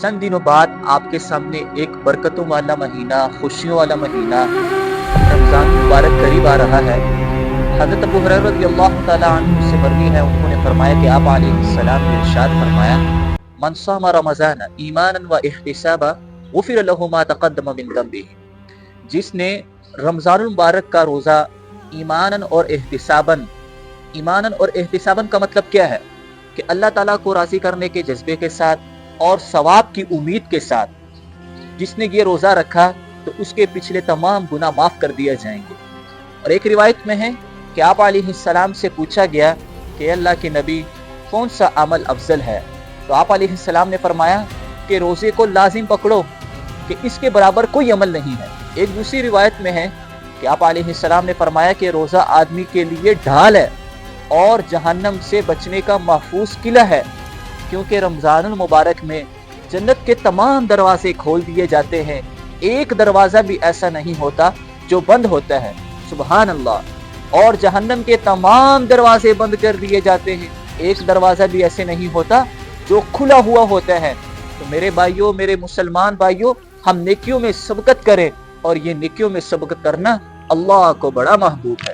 چند دنوں بعد آپ کے سامنے ایک برکتوں والا مہینہ، خوشیوں والا مہینہ رمضان مبارک قریب آ رہا ہے۔ حضرت ابو ہریرہ رضی اللہ تعالیٰ عنہ سے مروی ہے، انہوں نے فرمایا کہ آپ علیہ السلام نے ارشاد فرمایا، من صام رمضان ایمانا و احتسابا غفر له ما تقدم من ذنبہ، جس نے رمضان المبارک کا روزہ ایمانا اور احتساباً کا مطلب کیا ہے کہ اللہ تعالیٰ کو راضی کرنے کے جذبے کے ساتھ اور ثواب کی امید کے ساتھ جس نے یہ روزہ رکھا تو اس کے پچھلے تمام گناہ معاف کر دیے جائیں گے۔ اور ایک روایت میں ہے کہ آپ علیہ السلام سے پوچھا گیا کہ اللہ کے نبی کون سا عمل افضل ہے، تو آپ علیہ السلام نے فرمایا کہ روزے کو لازم پکڑو کہ اس کے برابر کوئی عمل نہیں ہے۔ ایک دوسری روایت میں ہے کہ آپ علیہ السلام نے فرمایا کہ روزہ آدمی کے لیے ڈھال ہے اور جہنم سے بچنے کا محفوظ قلعہ ہے، کیونکہ رمضان المبارک میں جنت کے تمام دروازے کھول دیے جاتے ہیں، ایک دروازہ بھی ایسا نہیں ہوتا جو بند ہوتا ہے، سبحان اللہ، اور جہنم کے تمام دروازے بند کر دیے جاتے ہیں، ایک دروازہ بھی ایسے نہیں ہوتا جو کھلا ہوا ہوتا ہے۔ تو میرے بھائیوں، میرے مسلمان بھائیوں، ہم نیکیوں میں سبقت کریں، اور یہ نیکیوں میں سبقت کرنا اللہ کو بڑا محبوب ہے۔